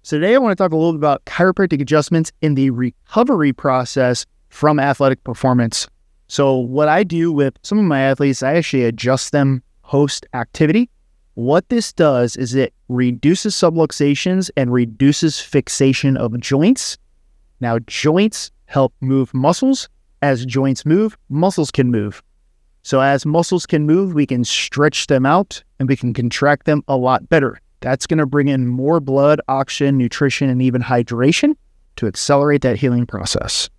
So today I want to talk a little bit about chiropractic adjustments in the recovery process from athletic performance. So what I do with some of my athletes, I actually adjust them post-activity. What this does is it reduces subluxations and reduces fixation of joints. Now, joints help move muscles. As joints move, muscles can move. So as muscles can move, we can stretch them out and we can contract them a lot better. That's going to bring in more blood, oxygen, nutrition, and even hydration to accelerate that healing process.